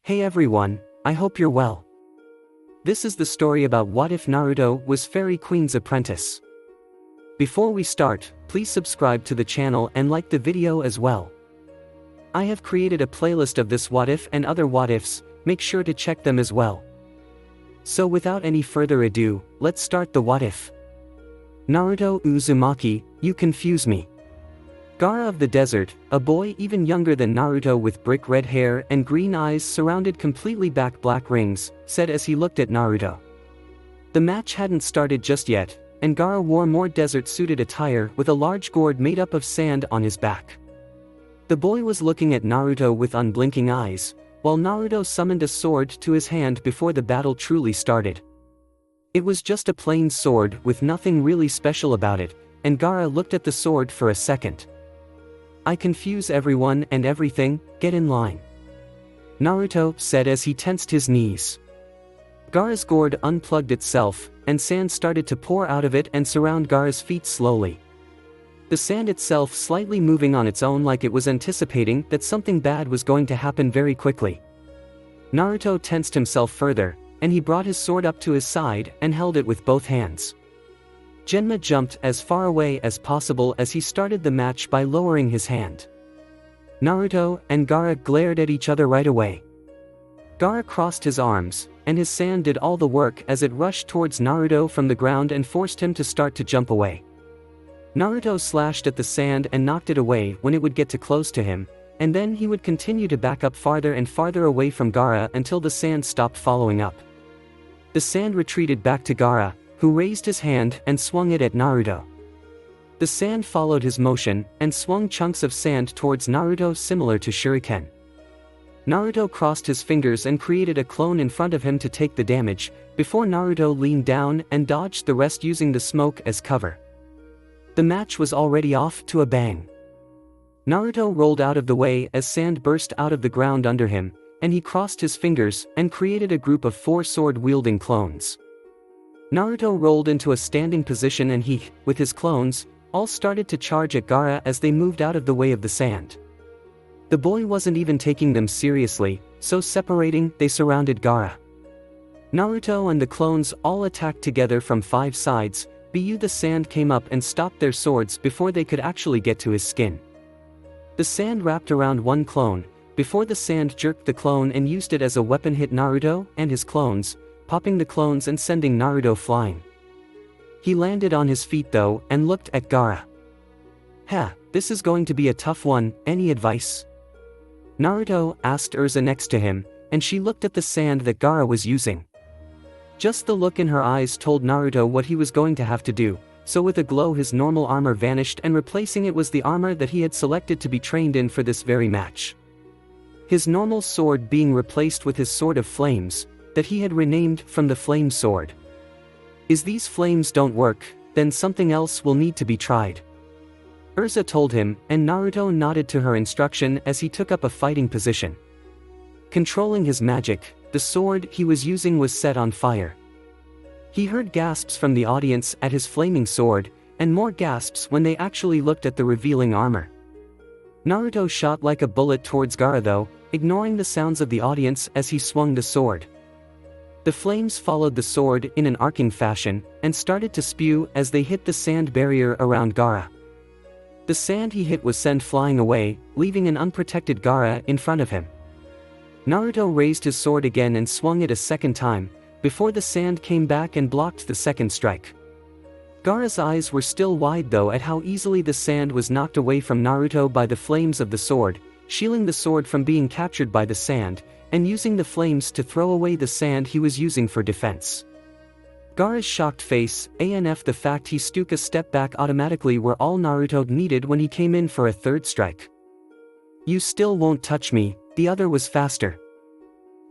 Hey everyone, I hope you're well. This is the story about what if Naruto was Fairy Queen's apprentice. Before we start, please subscribe to the channel and like the video as well. I have created a playlist of this what if and other what ifs, make sure to check them as well. So without any further ado, let's start the what if. Naruto Uzumaki, you confuse me. Gaara of the desert, a boy even younger than Naruto with brick red hair and green eyes surrounded completely back black rings, said as he looked at Naruto. The match hadn't started just yet, and Gaara wore more desert-suited attire with a large gourd made up of sand on his back. The boy was looking at Naruto with unblinking eyes, while Naruto summoned a sword to his hand before the battle truly started. It was just a plain sword with nothing really special about it, and Gaara looked at the sword for a second. I confuse everyone and everything, get in line. Naruto said as he tensed his knees. Gaara's gourd unplugged itself, and sand started to pour out of it and surround Gaara's feet slowly. The sand itself slightly moving on its own like it was anticipating that something bad was going to happen very quickly. Naruto tensed himself further, and he brought his sword up to his side and held it with both hands. Genma jumped as far away as possible as he started the match by lowering his hand. Naruto and Gaara glared at each other right away. Gaara crossed his arms, and his sand did all the work as it rushed towards Naruto from the ground and forced him to start to jump away. Naruto slashed at the sand and knocked it away when it would get too close to him, and then he would continue to back up farther and farther away from Gaara until the sand stopped following up. The sand retreated back to Gaara, who raised his hand and swung it at Naruto. The sand followed his motion and swung chunks of sand towards Naruto similar to shuriken. Naruto crossed his fingers and created a clone in front of him to take the damage, before Naruto leaned down and dodged the rest using the smoke as cover. The match was already off to a bang. Naruto rolled out of the way as sand burst out of the ground under him, and he crossed his fingers and created a group of 4 sword-wielding clones. Naruto rolled into a standing position and he, with his clones, all started to charge at Gaara as they moved out of the way of the sand. The boy wasn't even taking them seriously, so separating, they surrounded Gaara. Naruto and the clones all attacked together from 5 sides, but the sand came up and stopped their swords before they could actually get to his skin. The sand wrapped around one clone, before the sand jerked the clone and used it as a weapon hit Naruto and his clones, popping the clones and sending Naruto flying. He landed on his feet though and looked at Gaara. This is going to be a tough one, any advice? Naruto asked Erza next to him, and she looked at the sand that Gaara was using. Just the look in her eyes told Naruto what he was going to have to do, so with a glow his normal armor vanished and replacing it was the armor that he had selected to be trained in for this very match. His normal sword being replaced with his sword of flames, that he had renamed from the flame sword. Is these flames don't work, then something else will need to be tried. Erza told him, and Naruto nodded to her instruction as he took up a fighting position. Controlling his magic, the sword he was using was set on fire. He heard gasps from the audience at his flaming sword, and more gasps when they actually looked at the revealing armor. Naruto shot like a bullet towards Gaara though, ignoring the sounds of the audience as he swung the sword. The flames followed the sword in an arcing fashion, and started to spew as they hit the sand barrier around Gaara. The sand he hit was sent flying away, leaving an unprotected Gaara in front of him. Naruto raised his sword again and swung it a second time, before the sand came back and blocked the second strike. Gaara's eyes were still wide though at how easily the sand was knocked away from Naruto by the flames of the sword, shielding the sword from being captured by the sand, and using the flames to throw away the sand he was using for defense. Gaara's shocked face, and the fact he took a step back automatically were all Naruto needed when he came in for a third strike. You still won't touch me, the other was faster.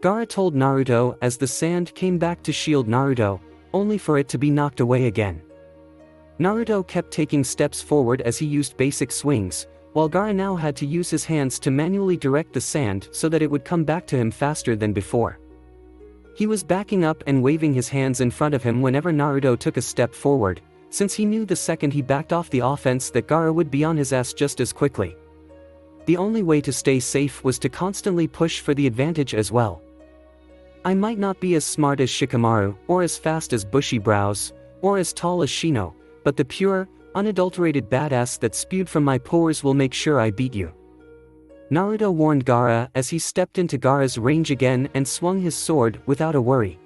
Gaara told Naruto as the sand came back to shield Naruto, only for it to be knocked away again. Naruto kept taking steps forward as he used basic swings, while Gaara now had to use his hands to manually direct the sand so that it would come back to him faster than before. He was backing up and waving his hands in front of him whenever Naruto took a step forward, since he knew the second he backed off the offense that Gaara would be on his ass just as quickly. The only way to stay safe was to constantly push for the advantage as well. I might not be as smart as Shikamaru, or as fast as Bushy Brows, or as tall as Shino, but the pure, unadulterated badass that spewed from my pores will make sure I beat you." Naruto warned Gaara as he stepped into Gaara's range again and swung his sword without a worry.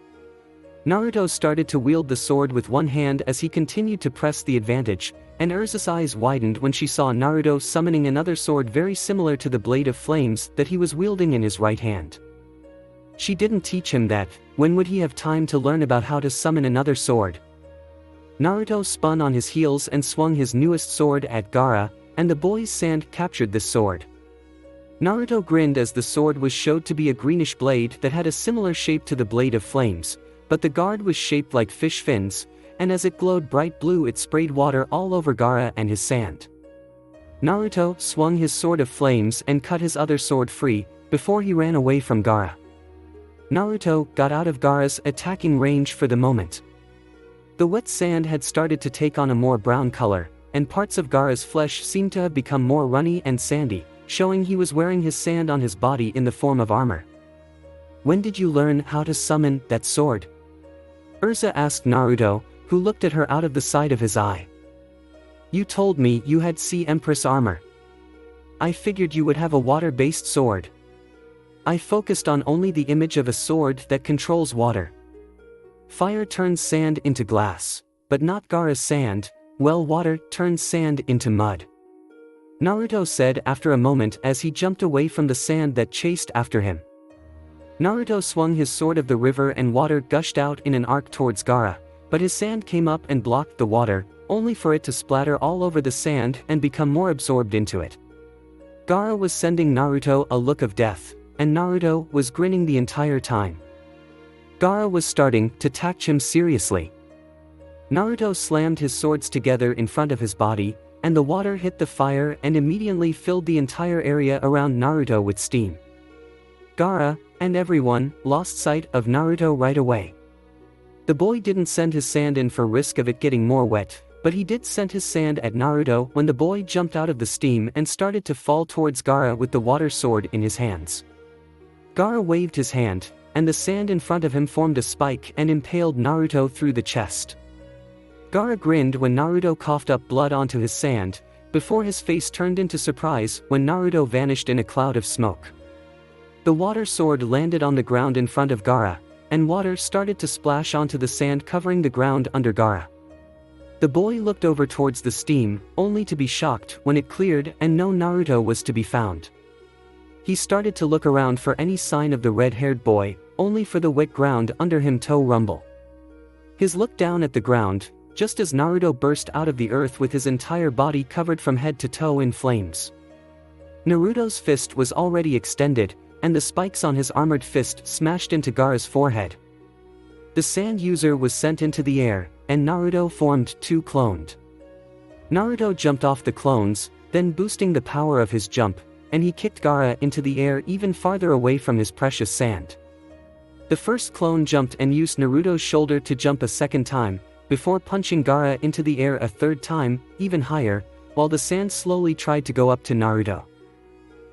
Naruto started to wield the sword with one hand as he continued to press the advantage, and Urza's eyes widened when she saw Naruto summoning another sword very similar to the blade of flames that he was wielding in his right hand. She didn't teach him that. When would he have time to learn about how to summon another sword? Naruto spun on his heels and swung his newest sword at Gaara, and the boy's sand captured this sword. Naruto grinned as the sword was showed to be a greenish blade that had a similar shape to the blade of flames, but the guard was shaped like fish fins, and as it glowed bright blue it sprayed water all over Gaara and his sand. Naruto swung his sword of flames and cut his other sword free, before he ran away from Gaara. Naruto got out of Gaara's attacking range for the moment. The wet sand had started to take on a more brown color, and parts of Gaara's flesh seemed to have become more runny and sandy, showing he was wearing his sand on his body in the form of armor. "When did you learn how to summon that sword?" Urza asked Naruto, who looked at her out of the side of his eye. "You told me you had Sea Empress armor. I figured you would have a water-based sword. I focused on only the image of a sword that controls water. Fire turns sand into glass, but not Gaara's sand. Well, water turns sand into mud," Naruto said after a moment as he jumped away from the sand that chased after him. Naruto swung his sword of the river and water gushed out in an arc towards Gaara, but his sand came up and blocked the water, only for it to splatter all over the sand and become more absorbed into it. Gaara was sending Naruto a look of death, and Naruto was grinning the entire time. Gaara was starting to touch him seriously. Naruto slammed his swords together in front of his body, and the water hit the fire and immediately filled the entire area around Naruto with steam. Gaara, and everyone, lost sight of Naruto right away. The boy didn't send his sand in for risk of it getting more wet, but he did send his sand at Naruto when the boy jumped out of the steam and started to fall towards Gaara with the water sword in his hands. Gaara waved his hand, and the sand in front of him formed a spike and impaled Naruto through the chest. Gaara grinned when Naruto coughed up blood onto his sand, before his face turned into surprise when Naruto vanished in a cloud of smoke. The water sword landed on the ground in front of Gaara, and water started to splash onto the sand covering the ground under Gaara. The boy looked over towards the steam, only to be shocked when it cleared and no Naruto was to be found. He started to look around for any sign of the red-haired boy, only for the wet ground under him to rumble. His look down at the ground, just as Naruto burst out of the earth with his entire body covered from head to toe in flames. Naruto's fist was already extended, and the spikes on his armored fist smashed into Gaara's forehead. The sand user was sent into the air, and Naruto formed two cloned. Naruto jumped off the clones, then boosting the power of his jump, and he kicked Gaara into the air even farther away from his precious sand. The first clone jumped and used Naruto's shoulder to jump a second time, before punching Gaara into the air a third time, even higher, while the sand slowly tried to go up to Naruto.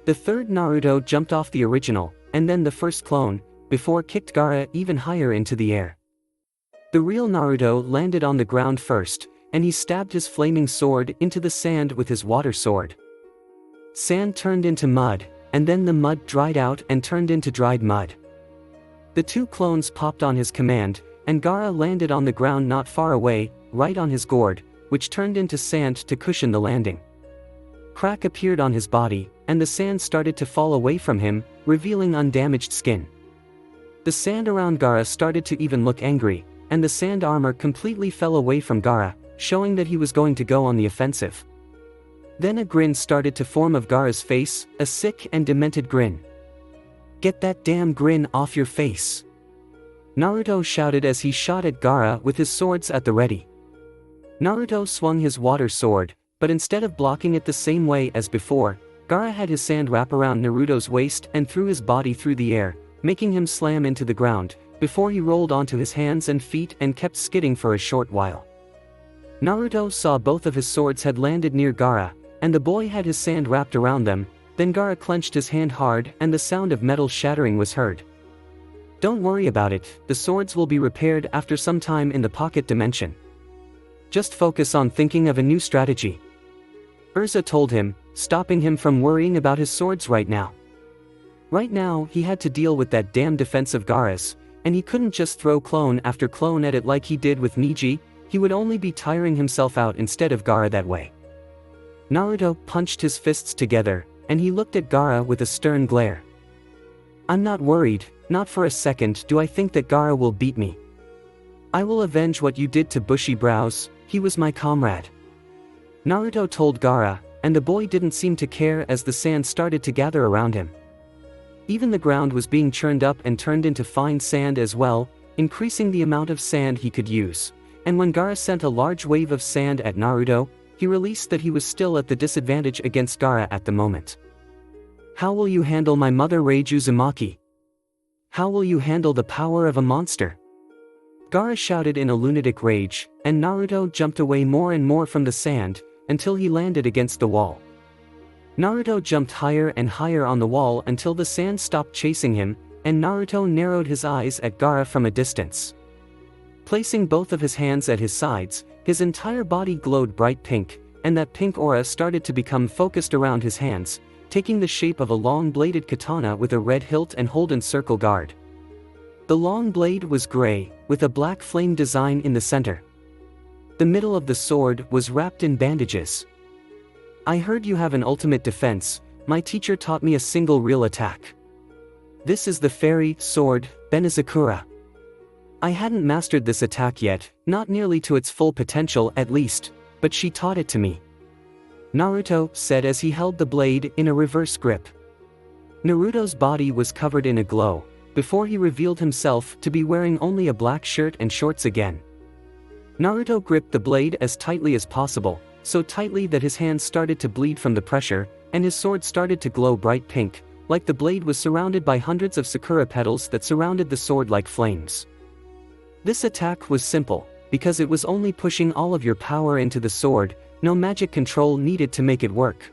The third Naruto jumped off the original, and then the first clone, before kicked Gaara even higher into the air. The real Naruto landed on the ground first, and he stabbed his flaming sword into the sand with his water sword. Sand turned into mud, and then the mud dried out and turned into dried mud. The two clones popped on his command, and Gaara landed on the ground not far away, right on his gourd, which turned into sand to cushion the landing. Crack appeared on his body, and the sand started to fall away from him, revealing undamaged skin. The sand around Gaara started to even look angry, and the sand armor completely fell away from Gaara, showing that he was going to go on the offensive. Then a grin started to form of Gaara's face, a sick and demented grin. "Get that damn grin off your face!" Naruto shouted as he shot at Gaara with his swords at the ready. Naruto swung his water sword, but instead of blocking it the same way as before, Gaara had his sand wrap around Naruto's waist and threw his body through the air, making him slam into the ground, before he rolled onto his hands and feet and kept skidding for a short while. Naruto saw both of his swords had landed near Gaara, and the boy had his sand wrapped around them. Then Gaara clenched his hand hard and the sound of metal shattering was heard. Don't worry about it, the swords will be repaired after some time in the pocket dimension. Just focus on thinking of a new strategy. Urza told him, stopping him from worrying about his swords right now. Right now, he had to deal with that damn defense of Gaara's, and he couldn't just throw clone after clone at it like he did with Niji. He would only be tiring himself out instead of Gaara that way. Naruto punched his fists together, and he looked at Gaara with a stern glare. I'm not worried, not for a second do I think that Gaara will beat me. I will avenge what you did to Bushy Brows, he was my comrade. Naruto told Gaara, and the boy didn't seem to care as the sand started to gather around him. Even the ground was being churned up and turned into fine sand as well, increasing the amount of sand he could use, and when Gaara sent a large wave of sand at Naruto, he released that he was still at the disadvantage against Gaara at the moment. How will you handle my mother Reiju Uzumaki? How will you handle the power of a monster? Gaara shouted in a lunatic rage, and Naruto jumped away more and more from the sand, until he landed against the wall. Naruto jumped higher and higher on the wall until the sand stopped chasing him, and Naruto narrowed his eyes at Gaara from a distance. Placing both of his hands at his sides, his entire body glowed bright pink, and that pink aura started to become focused around his hands, taking the shape of a long-bladed katana with a red hilt and holden circle guard. The long blade was gray, with a black flame design in the center. The middle of the sword was wrapped in bandages. I heard you have an ultimate defense, my teacher taught me a single real attack. This is the fairy sword, Benizakura. I hadn't mastered this attack yet, not nearly to its full potential at least, but she taught it to me. Naruto said as he held the blade in a reverse grip. Naruto's body was covered in a glow, before he revealed himself to be wearing only a black shirt and shorts again. Naruto gripped the blade as tightly as possible, so tightly that his hands started to bleed from the pressure, and his sword started to glow bright pink, like the blade was surrounded by hundreds of sakura petals that surrounded the sword like flames. This attack was simple, because it was only pushing all of your power into the sword, no magic control needed to make it work.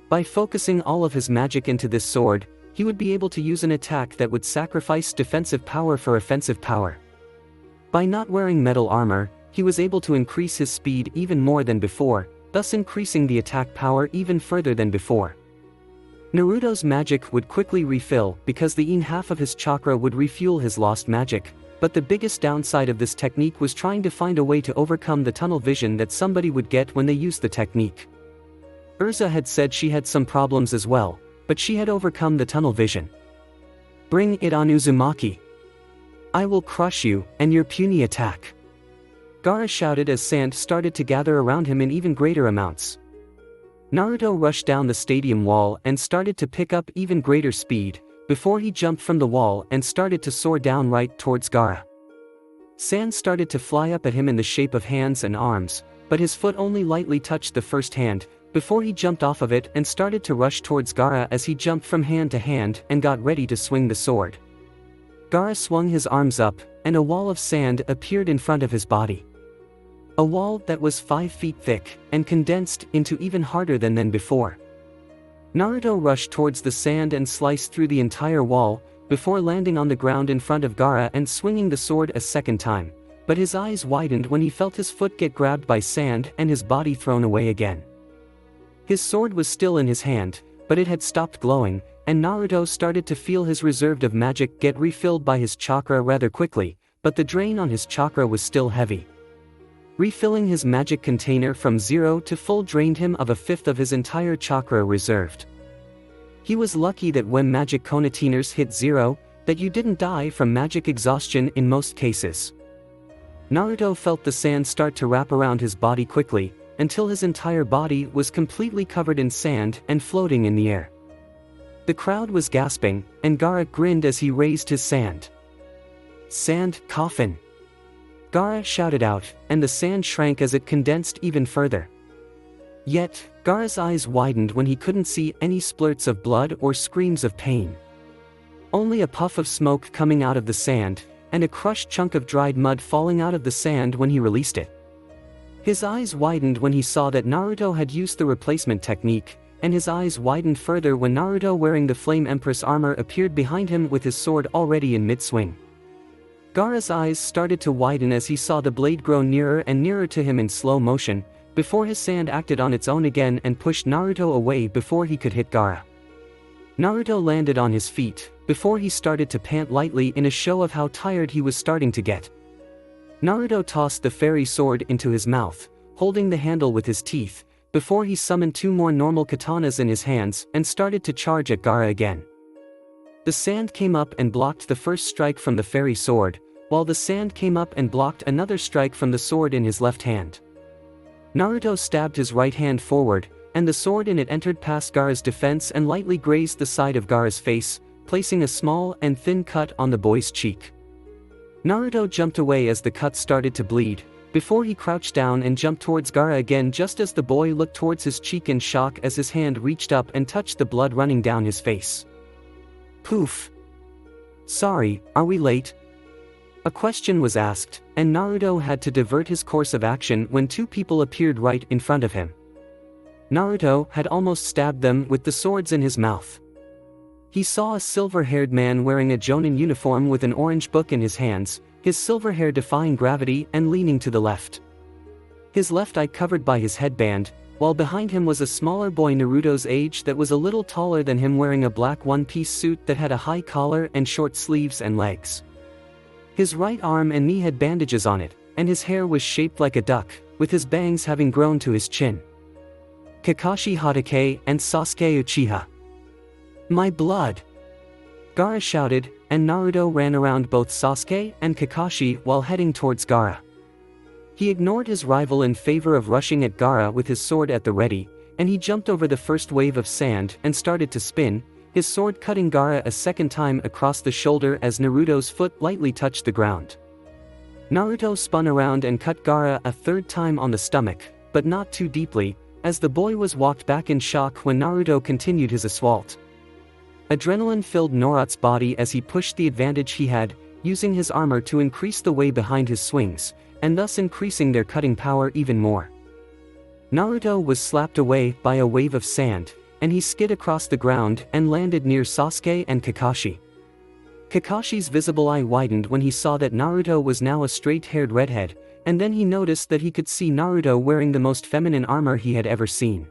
By focusing all of his magic into this sword, he would be able to use an attack that would sacrifice defensive power for offensive power. By not wearing metal armor, he was able to increase his speed even more than before, thus increasing the attack power even further than before. Naruto's magic would quickly refill because the half of his chakra would refuel his lost magic, but the biggest downside of this technique was trying to find a way to overcome the tunnel vision that somebody would get when they used the technique. Urza had said she had some problems as well, but she had overcome the tunnel vision. Bring it on, Uzumaki. I will crush you, and your puny attack. Gaara shouted as sand started to gather around him in even greater amounts. Naruto rushed down the stadium wall and started to pick up even greater speed, before he jumped from the wall and started to soar down right towards Gaara. Sand started to fly up at him in the shape of hands and arms, but his foot only lightly touched the first hand, before he jumped off of it and started to rush towards Gaara as he jumped from hand to hand and got ready to swing the sword. Gaara swung his arms up, and a wall of sand appeared in front of his body. A wall that was 5 feet thick, and condensed into even harder than before. Naruto rushed towards the sand and sliced through the entire wall, before landing on the ground in front of Gaara and swinging the sword a second time, but his eyes widened when he felt his foot get grabbed by sand and his body thrown away again. His sword was still in his hand, but it had stopped glowing, and Naruto started to feel his reserve of magic get refilled by his chakra rather quickly, but the drain on his chakra was still heavy. Refilling his magic container from 0 to full drained him of a fifth of his entire chakra reserved. He was lucky that when magic containers hit 0, that you didn't die from magic exhaustion in most cases. Naruto felt the sand start to wrap around his body quickly, until his entire body was completely covered in sand and floating in the air. The crowd was gasping, and Gaara grinned as he raised his sand. Sand coffin! Gaara shouted out, and the sand shrank as it condensed even further. Yet, Gaara's eyes widened when he couldn't see any splurts of blood or screams of pain. Only a puff of smoke coming out of the sand, and a crushed chunk of dried mud falling out of the sand when he released it. His eyes widened when he saw that Naruto had used the replacement technique, and his eyes widened further when Naruto wearing the Flame Empress armor appeared behind him with his sword already in mid-swing. Gaara's eyes started to widen as he saw the blade grow nearer and nearer to him in slow motion, before his sand acted on its own again and pushed Naruto away before he could hit Gaara. Naruto landed on his feet, before he started to pant lightly in a show of how tired he was starting to get. Naruto tossed the fairy sword into his mouth, holding the handle with his teeth, before he summoned 2 more normal katanas in his hands and started to charge at Gaara again. The sand came up and blocked the first strike from the fairy sword, while the sand came up and blocked another strike from the sword in his left hand. Naruto stabbed his right hand forward, and the sword in it entered past Gaara's defense and lightly grazed the side of Gaara's face, placing a small and thin cut on the boy's cheek. Naruto jumped away as the cut started to bleed, before he crouched down and jumped towards Gaara again just as the boy looked towards his cheek in shock as his hand reached up and touched the blood running down his face. Poof. Sorry, are we late? A question was asked, and Naruto had to divert his course of action when 2 people appeared right in front of him. Naruto had almost stabbed them with the swords in his mouth. He saw a silver-haired man wearing a Jonin uniform with an orange book in his hands, his silver hair defying gravity and leaning to the left. His left eye covered by his headband, while behind him was a smaller boy Naruto's age that was a little taller than him wearing a black one-piece suit that had a high collar and short sleeves and legs. His right arm and knee had bandages on it, and his hair was shaped like a duck, with his bangs having grown to his chin. Kakashi Hatake and Sasuke Uchiha. My blood! Gaara shouted, and Naruto ran around both Sasuke and Kakashi while heading towards Gaara. He ignored his rival in favor of rushing at Gaara with his sword at the ready, and he jumped over the first wave of sand and started to spin, his sword cutting Gaara a second time across the shoulder as Naruto's foot lightly touched the ground. Naruto spun around and cut Gaara a third time on the stomach, but not too deeply, as the boy was walked back in shock when Naruto continued his assault. Adrenaline filled Naruto's body as he pushed the advantage he had, using his armor to increase the way behind his swings, and thus increasing their cutting power even more. Naruto was slapped away by a wave of sand, and he skid across the ground and landed near Sasuke and Kakashi. Kakashi's visible eye widened when he saw that Naruto was now a straight-haired redhead, and then he noticed that he could see Naruto wearing the most feminine armor he had ever seen.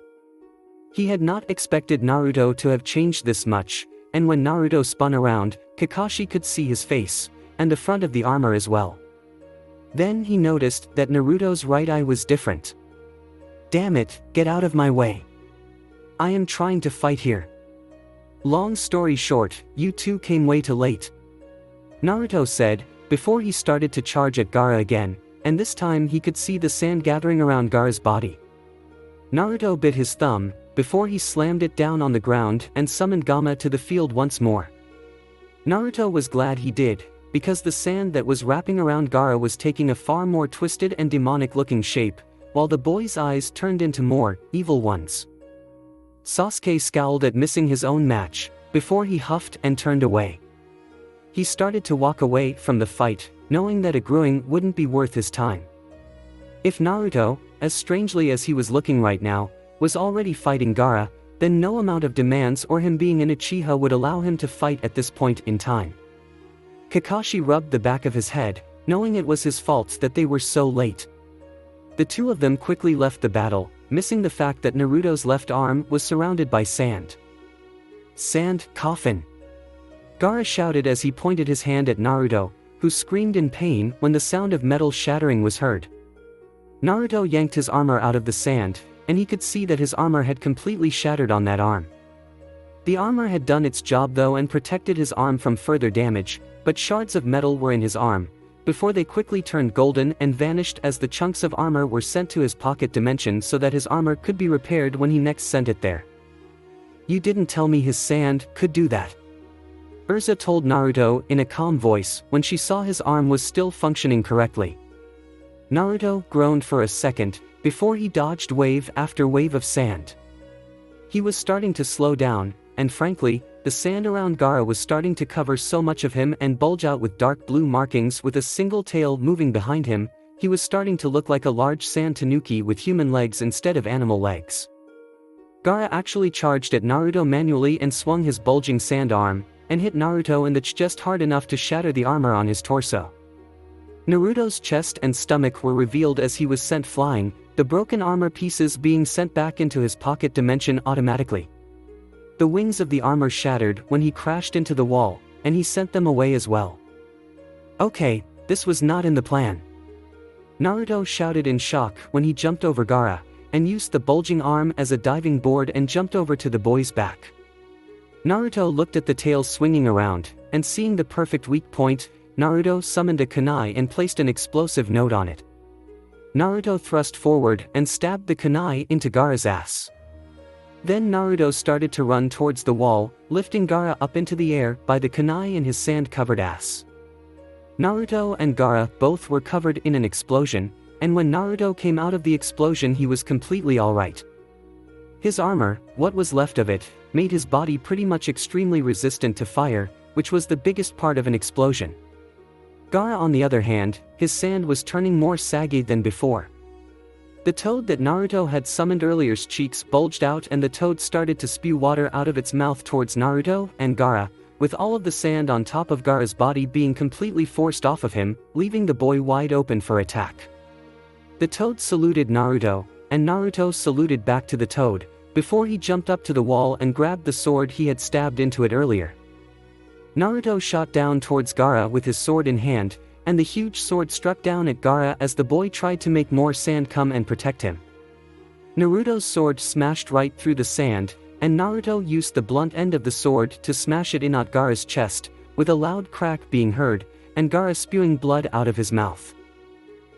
He had not expected Naruto to have changed this much, and when Naruto spun around, Kakashi could see his face, and the front of the armor as well. Then he noticed that Naruto's right eye was different. Damn it, get out of my way. I am trying to fight here. Long story short, you two came way too late. Naruto said, before he started to charge at Gaara again, and this time he could see the sand gathering around Gaara's body. Naruto bit his thumb, before he slammed it down on the ground and summoned Gamma to the field once more. Naruto was glad he did, because the sand that was wrapping around Gaara was taking a far more twisted and demonic-looking shape, while the boy's eyes turned into more evil ones. Sasuke scowled at missing his own match, before he huffed and turned away. He started to walk away from the fight, knowing that agreeing wouldn't be worth his time. If Naruto, as strangely as he was looking right now, was already fighting Gaara, then no amount of demands or him being an Uchiha would allow him to fight at this point in time. Kakashi rubbed the back of his head, knowing it was his fault that they were so late. The two of them quickly left the battle, missing the fact that Naruto's left arm was surrounded by sand. Sand coffin. Gaara shouted as he pointed his hand at Naruto, who screamed in pain when the sound of metal shattering was heard. Naruto yanked his armor out of the sand, and he could see that his armor had completely shattered on that arm. The armor had done its job though and protected his arm from further damage, but shards of metal were in his arm, before they quickly turned golden and vanished as the chunks of armor were sent to his pocket dimension so that his armor could be repaired when he next sent it there. You didn't tell me his sand could do that. Urza told Naruto in a calm voice when she saw his arm was still functioning correctly. Naruto groaned for a second, before he dodged wave after wave of sand. He was starting to slow down, and frankly, the sand around Gaara was starting to cover so much of him and bulge out with dark blue markings with a single tail moving behind him. He was starting to look like a large sand tanuki with human legs instead of animal legs. Gaara actually charged at Naruto manually and swung his bulging sand arm, and hit Naruto in the chest hard enough to shatter the armor on his torso. Naruto's chest and stomach were revealed as he was sent flying, the broken armor pieces being sent back into his pocket dimension automatically. The wings of the armor shattered when he crashed into the wall, and he sent them away as well. Okay, this was not in the plan. Naruto shouted in shock when he jumped over Gaara, and used the bulging arm as a diving board and jumped over to the boy's back. Naruto looked at the tail swinging around, and seeing the perfect weak point, Naruto summoned a kunai and placed an explosive note on it. Naruto thrust forward and stabbed the kunai into Gaara's ass. Then Naruto started to run towards the wall, lifting Gaara up into the air by the kunai in his sand-covered ass. Naruto and Gaara both were covered in an explosion, and when Naruto came out of the explosion he was completely alright. His armor, what was left of it, made his body pretty much extremely resistant to fire, which was the biggest part of an explosion. Gaara on the other hand, his sand was turning more saggy than before. The toad that Naruto had summoned earlier's cheeks bulged out and the toad started to spew water out of its mouth towards Naruto and Gaara, with all of the sand on top of Gaara's body being completely forced off of him, leaving the boy wide open for attack. The toad saluted Naruto, and Naruto saluted back to the toad, before he jumped up to the wall and grabbed the sword he had stabbed into it earlier. Naruto shot down towards Gaara with his sword in hand, and the huge sword struck down at Gaara as the boy tried to make more sand come and protect him. Naruto's sword smashed right through the sand, and Naruto used the blunt end of the sword to smash it in at Gaara's chest, with a loud crack being heard, and Gaara spewing blood out of his mouth.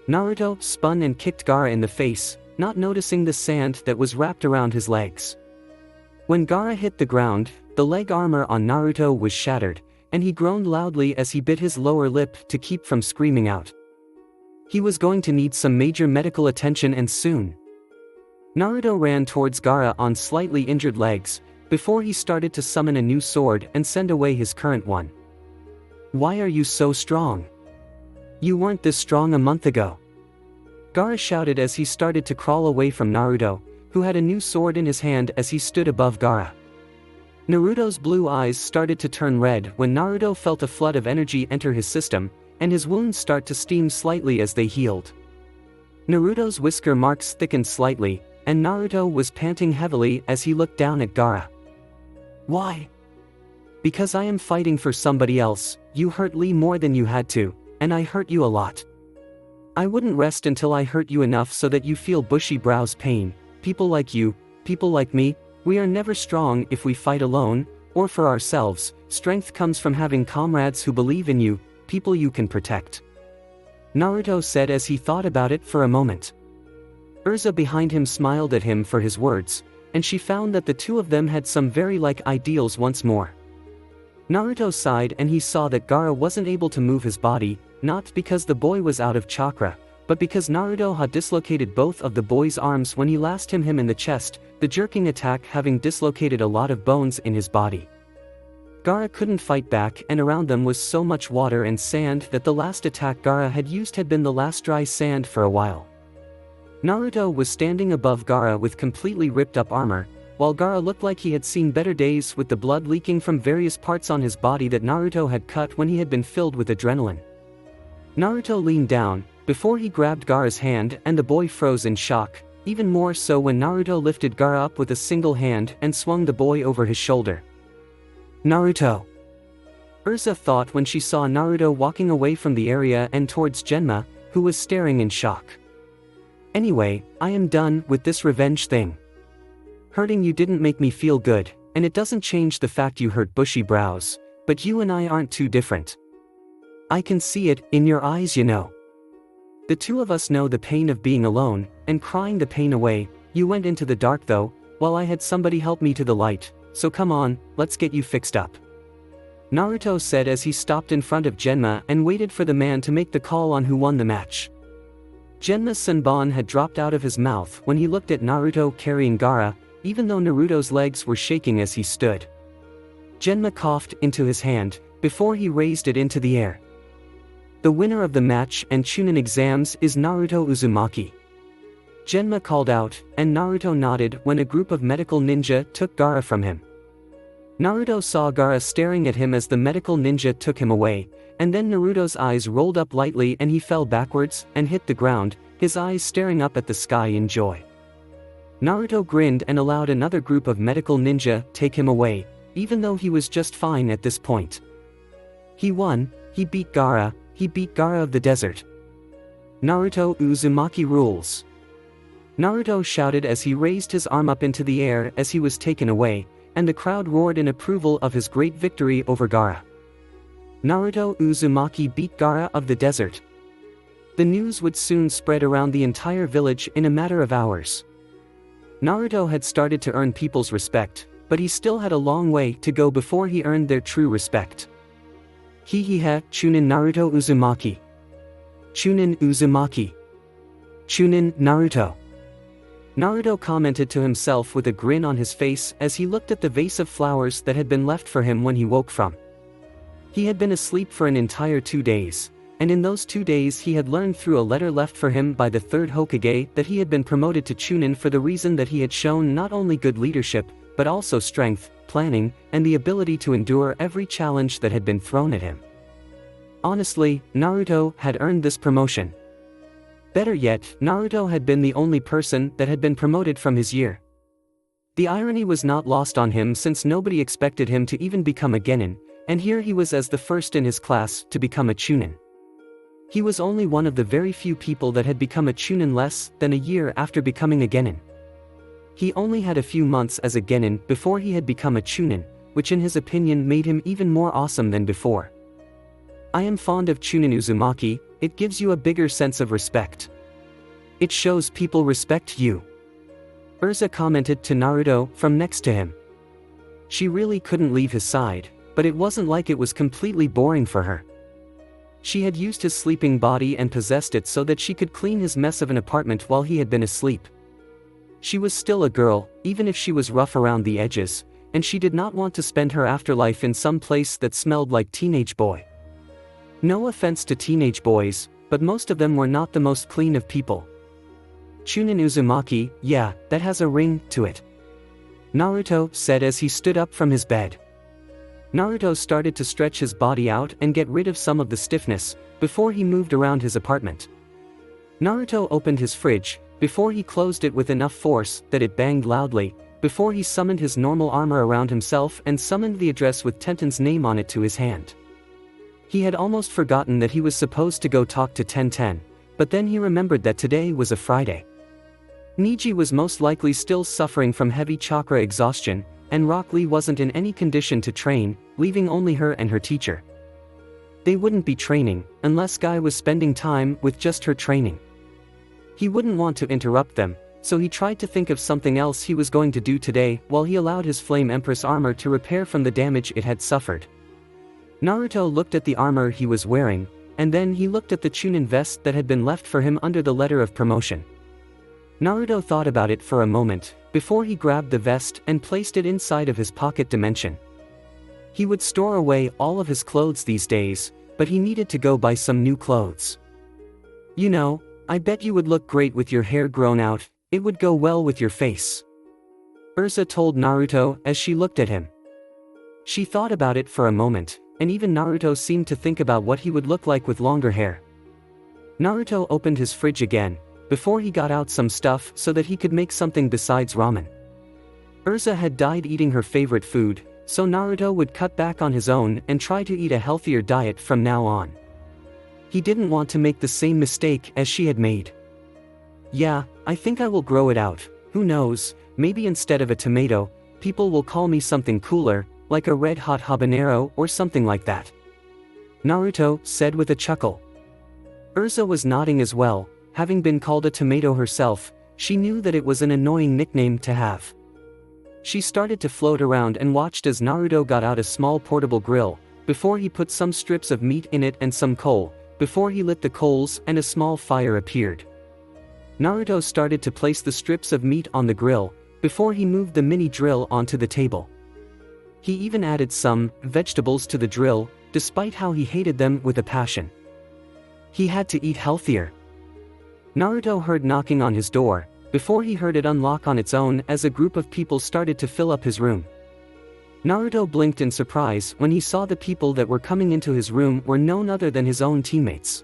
Naruto spun and kicked Gaara in the face, not noticing the sand that was wrapped around his legs. When Gaara hit the ground, the leg armor on Naruto was shattered, and he groaned loudly as he bit his lower lip to keep from screaming out. He was going to need some major medical attention and soon. Naruto ran towards Gaara on slightly injured legs, before he started to summon a new sword and send away his current one. "Why are you so strong? You weren't this strong a month ago." Gaara shouted as he started to crawl away from Naruto, who had a new sword in his hand as he stood above Gaara. Naruto's blue eyes started to turn red when Naruto felt a flood of energy enter his system, and his wounds start to steam slightly as they healed. Naruto's whisker marks thickened slightly, and Naruto was panting heavily as he looked down at Gaara. "Why?" "Because I am fighting for somebody else. You hurt Lee more than you had to, and I hurt you a lot. I wouldn't rest until I hurt you enough so that you feel bushy brows pain. People like you, people like me, we are never strong if we fight alone, or for ourselves. Strength comes from having comrades who believe in you, people you can protect." Naruto said as he thought about it for a moment. Urza behind him smiled at him for his words, and she found that the two of them had some very like ideals once more. Naruto sighed and he saw that Gaara wasn't able to move his body, not because the boy was out of chakra, but because Naruto had dislocated both of the boy's arms when he last hit him in the chest, the jerking attack having dislocated a lot of bones in his body. Gaara couldn't fight back and around them was so much water and sand that the last attack Gaara had used had been the last dry sand for a while. Naruto was standing above Gaara with completely ripped up armor, while Gaara looked like he had seen better days with the blood leaking from various parts on his body that Naruto had cut when he had been filled with adrenaline. Naruto leaned down, before he grabbed Gaara's hand and the boy froze in shock, even more so when Naruto lifted Gaara up with a single hand and swung the boy over his shoulder. "Naruto," Urza thought when she saw Naruto walking away from the area and towards Genma, who was staring in shock. "Anyway, I am done with this revenge thing. Hurting you didn't make me feel good, and it doesn't change the fact you hurt bushy brows, but you and I aren't too different. I can see it in your eyes, you know. The two of us know the pain of being alone, and crying the pain away. You went into the dark though, while I had somebody help me to the light, so come on, let's get you fixed up," Naruto said as he stopped in front of Genma and waited for the man to make the call on who won the match. Genma's Senbon had dropped out of his mouth when he looked at Naruto carrying Gaara, even though Naruto's legs were shaking as he stood. Genma coughed into his hand, before he raised it into the air. "The winner of the match and Chunin exams is Naruto Uzumaki. Genma called out, and Naruto nodded when a group of medical ninja took Gaara from him. Naruto saw Gaara staring at him as the medical ninja took him away, and then Naruto's eyes rolled up lightly and he fell backwards and hit the ground, his eyes staring up at the sky in joy. Naruto grinned and allowed another group of medical ninja take him away, even though he was just fine at this point. He won, he beat Gaara of the desert. Naruto Uzumaki rules. Naruto shouted as he raised his arm up into the air as he was taken away, and the crowd roared in approval of his great victory over Gaara. Naruto Uzumaki beat Gaara of the desert. The news would soon spread around the entire village in a matter of hours. Naruto had started to earn people's respect, but he still had a long way to go before he earned their true respect. Hihiha, Chunin Naruto Uzumaki. Chunin Uzumaki. Chunin Naruto. Naruto commented to himself with a grin on his face as he looked at the vase of flowers that had been left for him when he woke from. He had been asleep for an entire 2 days, and in those 2 days he had learned through a letter left for him by the third Hokage that he had been promoted to Chunin for the reason that he had shown not only good leadership, but also strength, planning, and the ability to endure every challenge that had been thrown at him. Honestly, Naruto had earned this promotion. Better yet, Naruto had been the only person that had been promoted from his year. The irony was not lost on him since nobody expected him to even become a genin, and here he was as the first in his class to become a chunin. He was only one of the very few people that had become a chunin less than a year after becoming a genin. He only had a few months as a genin before he had become a chunin, which in his opinion made him even more awesome than before. I am fond of Chunin Uzumaki, it gives you a bigger sense of respect. It shows people respect you. Urza commented to Naruto from next to him. She really couldn't leave his side, but it wasn't like it was completely boring for her. She had used his sleeping body and possessed it so that she could clean his mess of an apartment while he had been asleep. She was still a girl, even if she was rough around the edges, and she did not want to spend her afterlife in some place that smelled like teenage boy. No offense to teenage boys, but most of them were not the most clean of people. Chunin Uzumaki, yeah, that has a ring to it. Naruto said as he stood up from his bed. Naruto started to stretch his body out and get rid of some of the stiffness, before he moved around his apartment. Naruto opened his fridge, before he closed it with enough force that it banged loudly, before he summoned his normal armor around himself and summoned the address with Tenten's name on it to his hand. He had almost forgotten that he was supposed to go talk to Tenten, but then he remembered that today was a Friday. Niji was most likely still suffering from heavy chakra exhaustion, and Rock Lee wasn't in any condition to train, leaving only her and her teacher. They wouldn't be training, unless Guy was spending time with just her training. He wouldn't want to interrupt them, so he tried to think of something else he was going to do today while he allowed his Flame Empress armor to repair from the damage it had suffered. Naruto looked at the armor he was wearing, and then he looked at the Chunin vest that had been left for him under the letter of promotion. Naruto thought about it for a moment, before he grabbed the vest and placed it inside of his pocket dimension. He would store away all of his clothes these days, but he needed to go buy some new clothes. You know, I bet you would look great with your hair grown out, it would go well with your face. Urza told Naruto as she looked at him. She thought about it for a moment, and even Naruto seemed to think about what he would look like with longer hair. Naruto opened his fridge again, before he got out some stuff so that he could make something besides ramen. Urza had died eating her favorite food, so Naruto would cut back on his own and try to eat a healthier diet from now on. He didn't want to make the same mistake as she had made. Yeah, I think I will grow it out, who knows, maybe instead of a tomato, people will call me something cooler, like a red-hot habanero or something like that. Naruto said with a chuckle. Urza was nodding as well, having been called a tomato herself, she knew that it was an annoying nickname to have. She started to float around and watched as Naruto got out a small portable grill, before he put some strips of meat in it and some coal, before he lit the coals and a small fire appeared. Naruto started to place the strips of meat on the grill, before he moved the mini drill onto the table. He even added some vegetables to the drill, despite how he hated them with a passion. He had to eat healthier. Naruto heard knocking on his door, before he heard it unlock on its own as a group of people started to fill up his room. Naruto blinked in surprise when he saw the people that were coming into his room were none other than his own teammates.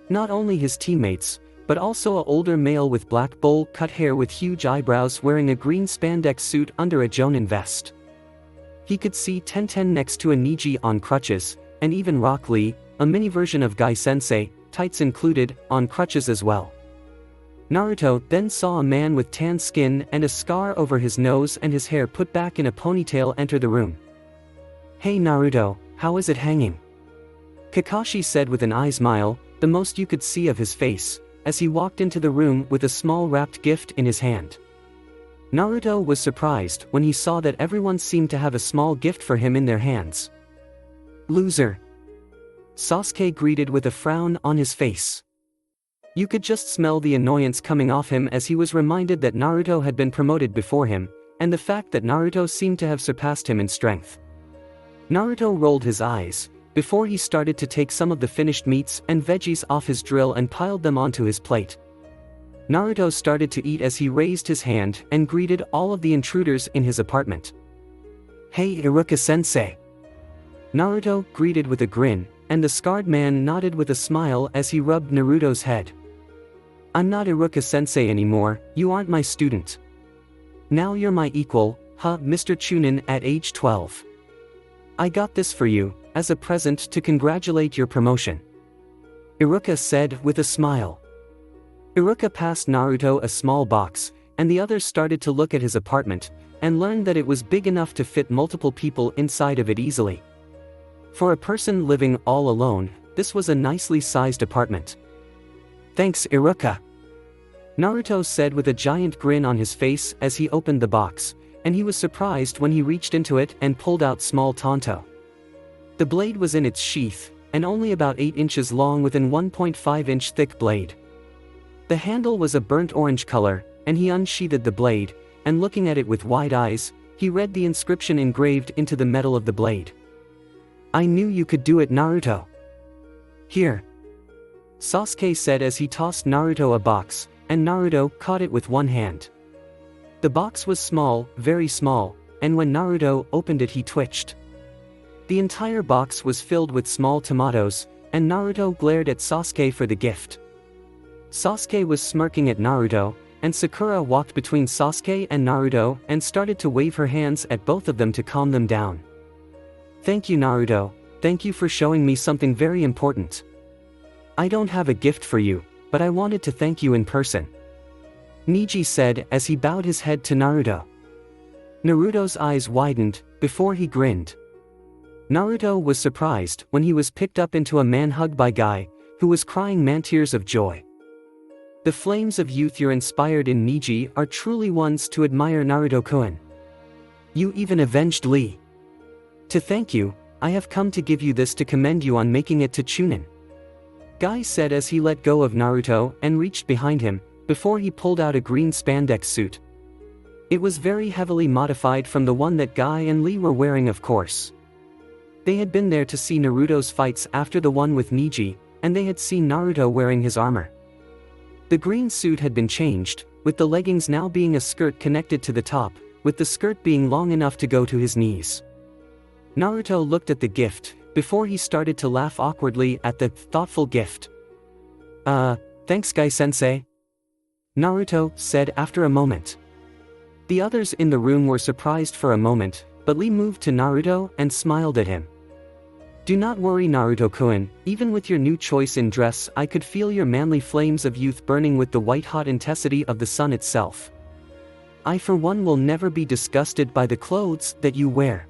Not only his teammates, but also an older male with black bowl-cut hair with huge eyebrows wearing a green spandex suit under a Jonin vest. He could see Tenten next to a Niji on crutches, and even Rock Lee, a mini version of Guy Sensei, tights included, on crutches as well. Naruto then saw a man with tan skin and a scar over his nose and his hair put back in a ponytail enter the room. "Hey Naruto, how is it hanging?" Kakashi said with an eye smile, the most you could see of his face, as he walked into the room with a small wrapped gift in his hand. Naruto was surprised when he saw that everyone seemed to have a small gift for him in their hands. "Loser," Sasuke greeted with a frown on his face. You could just smell the annoyance coming off him as he was reminded that Naruto had been promoted before him, and the fact that Naruto seemed to have surpassed him in strength. Naruto rolled his eyes, before he started to take some of the finished meats and veggies off his drill and piled them onto his plate. Naruto started to eat as he raised his hand and greeted all of the intruders in his apartment. "Hey Iruka-sensei." Naruto greeted with a grin, and the scarred man nodded with a smile as he rubbed Naruto's head. "I'm not Iruka-sensei anymore, you aren't my student. Now you're my equal, Mr. Chunin at age 12. I got this for you, as a present to congratulate your promotion," Iruka said with a smile. Iruka passed Naruto a small box, and the others started to look at his apartment, and learned that it was big enough to fit multiple people inside of it easily. For a person living all alone, this was a nicely sized apartment. "Thanks Iruka," Naruto said with a giant grin on his face as he opened the box, and he was surprised when he reached into it and pulled out small Tonto. The blade was in its sheath, and only about 8 inches long with an 1.5-inch thick blade. The handle was a burnt orange color, and he unsheathed the blade, and looking at it with wide eyes, he read the inscription engraved into the metal of the blade. "I knew you could do it, Naruto. Here," Sasuke said as he tossed Naruto a box, and Naruto caught it with one hand. The box was small, very small, and when Naruto opened it he twitched. The entire box was filled with small tomatoes, and Naruto glared at Sasuke for the gift. Sasuke was smirking at Naruto, and Sakura walked between Sasuke and Naruto and started to wave her hands at both of them to calm them down. "Thank you Naruto, thank you for showing me something very important. I don't have a gift for you, but I wanted to thank you in person," Niji said as he bowed his head to Naruto. Naruto's eyes widened, before he grinned. Naruto was surprised when he was picked up into a man-hug by Guy, who was crying man tears of joy. The flames of youth you're inspired in Niji are truly ones to admire Naruto-kun. You even avenged Lee. To thank you, I have come to give you this to commend you on making it to Chunin, Guy said as he let go of Naruto and reached behind him, before he pulled out a green spandex suit. It was very heavily modified from the one that Guy and Lee were wearing, of course. They had been there to see Naruto's fights after the one with Niji, and they had seen Naruto wearing his armor. The green suit had been changed, with the leggings now being a skirt connected to the top, with the skirt being long enough to go to his knees. Naruto looked at the gift, before he started to laugh awkwardly at the thoughtful gift. Thanks Guy-sensei," Naruto said after a moment. The others in the room were surprised for a moment, but Lee moved to Naruto and smiled at him. "Do not worry Naruto-kun, even with your new choice in dress I could feel your manly flames of youth burning with the white-hot intensity of the sun itself. I for one will never be disgusted by the clothes that you wear,"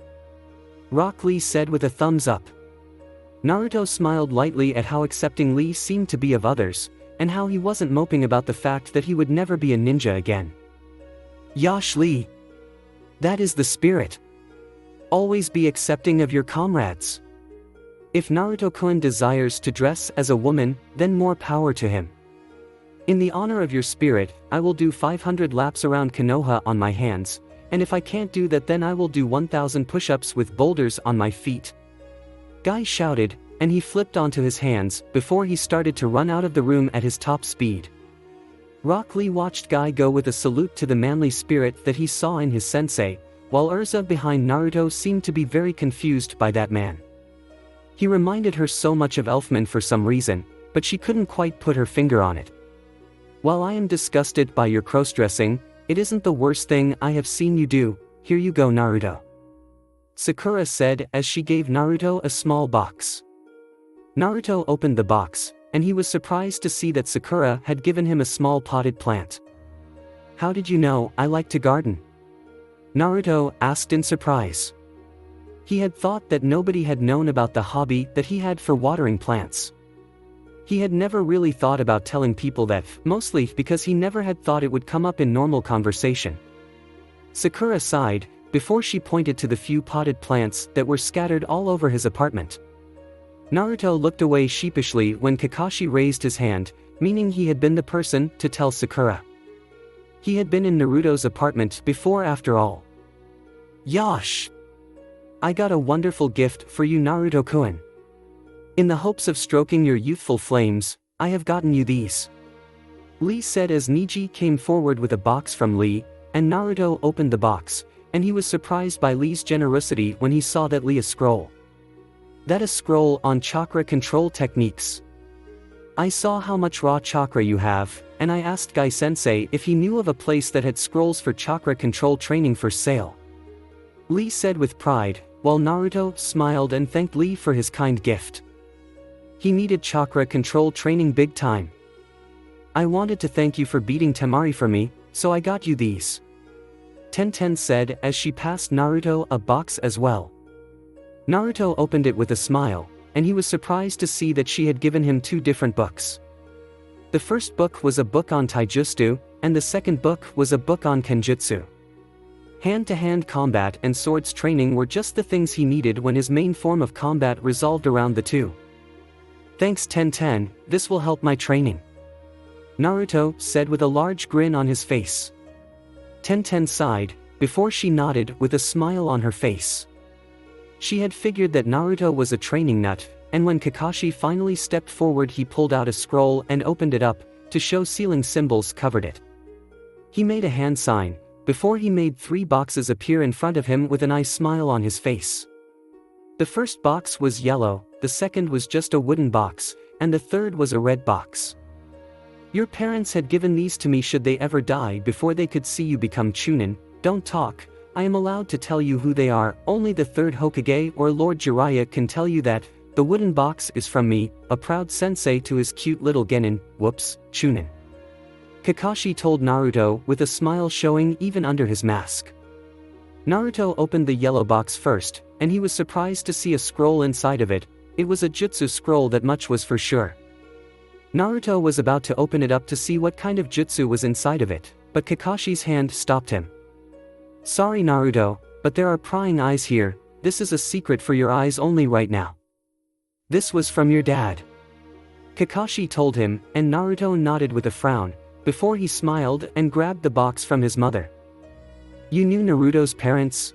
Rock Lee said with a thumbs up. Naruto smiled lightly at how accepting Lee seemed to be of others, and how he wasn't moping about the fact that he would never be a ninja again. "Yash Lee. That is the spirit. Always be accepting of your comrades. If Naruto-kun desires to dress as a woman, then more power to him. In the honor of your spirit, I will do 500 laps around Konoha on my hands, and if I can't do that then I will do 1,000 push-ups with boulders on my feet," Guy shouted, and he flipped onto his hands, before he started to run out of the room at his top speed. Rock Lee watched Guy go with a salute to the manly spirit that he saw in his sensei, while Urza behind Naruto seemed to be very confused by that man. He reminded her so much of Elfman for some reason, but she couldn't quite put her finger on it. While I am disgusted by your cross-dressing, it isn't the worst thing I have seen you do. Here you go, Naruto. Sakura said as she gave Naruto a small box. Naruto opened the box, and he was surprised to see that Sakura had given him a small potted plant. How did you know I like to garden? Naruto asked in surprise. He had thought that nobody had known about the hobby that he had for watering plants. He had never really thought about telling people that, mostly because he never had thought it would come up in normal conversation. Sakura sighed, before she pointed to the few potted plants that were scattered all over his apartment. Naruto looked away sheepishly when Kakashi raised his hand, meaning he had been the person to tell Sakura. He had been in Naruto's apartment before after all. Yosh! I got a wonderful gift for you, Naruto-kun. In the hopes of stroking your youthful flames, I have gotten you these. Lee said as Niji came forward with a box from Lee, and Naruto opened the box, and he was surprised by Lee's generosity when he saw that Lee a scroll. That a scroll on chakra control techniques. I saw how much raw chakra you have, and I asked Guy-sensei if he knew of a place that had scrolls for chakra control training for sale. Lee said with pride, while Naruto smiled and thanked Lee for his kind gift. He needed chakra control training big time. I wanted to thank you for beating Temari for me, so I got you these. Tenten said as she passed Naruto a box as well. Naruto opened it with a smile, and he was surprised to see that she had given him 2 different books. The first book was a book on taijutsu, and the second book was a book on kenjutsu. Hand-to-hand combat and swords training were just the things he needed when his main form of combat revolved around the two. Thanks Tenten, this will help my training. Naruto said with a large grin on his face. Tenten sighed, before she nodded with a smile on her face. She had figured that Naruto was a training nut, and when Kakashi finally stepped forward he pulled out a scroll and opened it up, to show ceiling symbols covered it. He made a hand sign, before he made 3 boxes appear in front of him with a nice smile on his face. The first box was yellow, the second was just a wooden box, and the third was a red box. Your parents had given these to me should they ever die before they could see you become Chunin. Don't talk, I am allowed to tell you who they are, only the 3rd Hokage or Lord Jiraiya can tell you that. The wooden box is from me, a proud sensei to his cute little genin, whoops, Chunin. Kakashi told Naruto with a smile showing even under his mask. Naruto opened the yellow box first, and he was surprised to see a scroll inside of it. It was a jutsu scroll, that much was for sure. Naruto was about to open it up to see what kind of jutsu was inside of it, but Kakashi's hand stopped him. Sorry Naruto, but there are prying eyes here, this is a secret for your eyes only right now. This was from your dad. Kakashi told him, and Naruto nodded with a frown, before he smiled and grabbed the box from his mother. You knew Naruto's parents?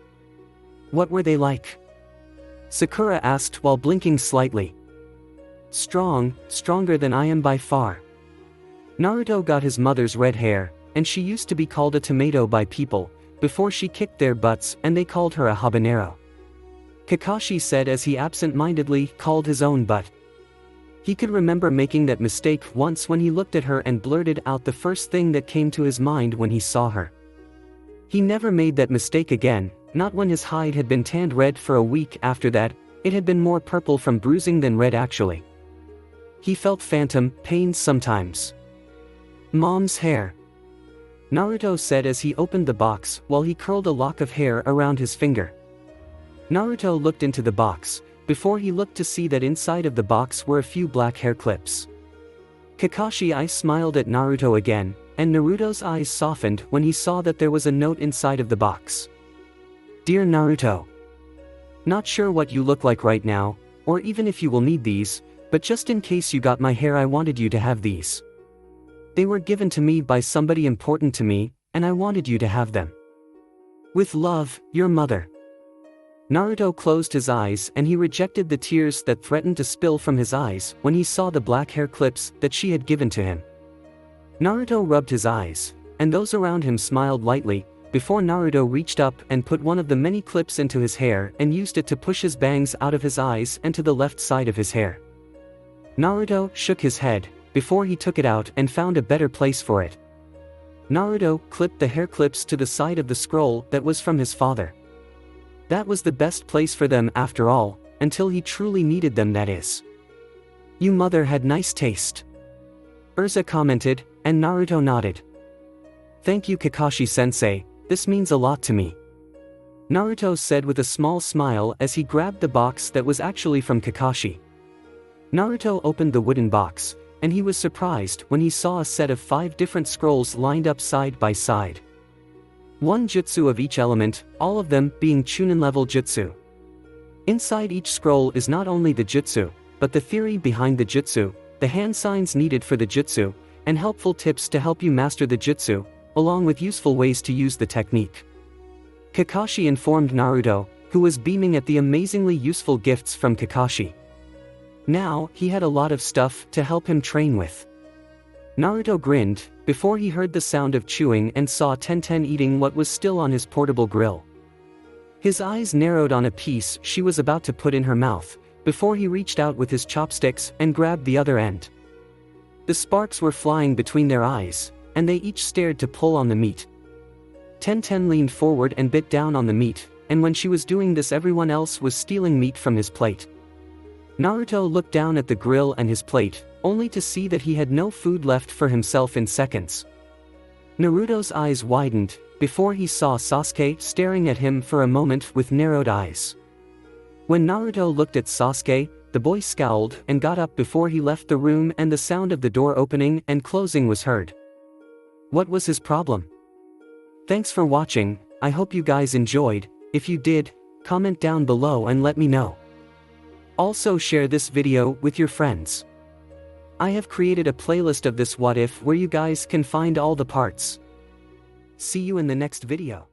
What were they like? Sakura asked while blinking slightly. Stronger than I am by far. Naruto got his mother's red hair, and she used to be called a tomato by people, before she kicked their butts and they called her a habanero. Kakashi said as he absent-mindedly called his own butt. He could remember making that mistake once when he looked at her and blurted out the first thing that came to his mind when he saw her. He never made that mistake again, not when his hide had been tanned red for a week after that. It had been more purple from bruising than red actually. He felt phantom pains sometimes. Mom's hair. Naruto said as he opened the box while he curled a lock of hair around his finger. Naruto looked into the box, before he looked to see that inside of the box were a few black hair clips. Kakashi I smiled at Naruto again, and Naruto's eyes softened when he saw that there was a note inside of the box. Dear Naruto. Not sure what you look like right now, or even if you will need these, but just in case you got my hair I wanted you to have these. They were given to me by somebody important to me, and I wanted you to have them. With love, your mother. Naruto closed his eyes and he rejected the tears that threatened to spill from his eyes when he saw the black hair clips that she had given to him. Naruto rubbed his eyes, and those around him smiled lightly, before Naruto reached up and put one of the many clips into his hair and used it to push his bangs out of his eyes and to the left side of his hair. Naruto shook his head, before he took it out and found a better place for it. Naruto clipped the hair clips to the side of the scroll that was from his father. That was the best place for them after all, until he truly needed them, that is. "Your mother had nice taste," Urza commented, and Naruto nodded. "Thank you, Kakashi-sensei, this means a lot to me," Naruto said with a small smile as he grabbed the box that was actually from Kakashi. Naruto opened the wooden box, and he was surprised when he saw a set of 5 different scrolls lined up side by side. One jutsu of each element, all of them being Chunin-level jutsu. Inside each scroll is not only the jutsu, but the theory behind the jutsu, the hand signs needed for the jutsu, and helpful tips to help you master the jutsu, along with useful ways to use the technique. Kakashi informed Naruto, who was beaming at the amazingly useful gifts from Kakashi. Now, he had a lot of stuff to help him train with. Naruto grinned, before he heard the sound of chewing and saw Tenten eating what was still on his portable grill. His eyes narrowed on a piece she was about to put in her mouth, before he reached out with his chopsticks and grabbed the other end. The sparks were flying between their eyes, and they each stared to pull on the meat. Tenten leaned forward and bit down on the meat, and when she was doing this, everyone else was stealing meat from his plate. Naruto looked down at the grill and his plate, only to see that he had no food left for himself in seconds. Naruto's eyes widened, before he saw Sasuke staring at him for a moment with narrowed eyes. When Naruto looked at Sasuke, the boy scowled and got up before he left the room, and the sound of the door opening and closing was heard. What was his problem? Thanks for watching, I hope you guys enjoyed. If you did, comment down below and let me know. Also share this video with your friends. I have created a playlist of this what if where you guys can find all the parts. See you in the next video.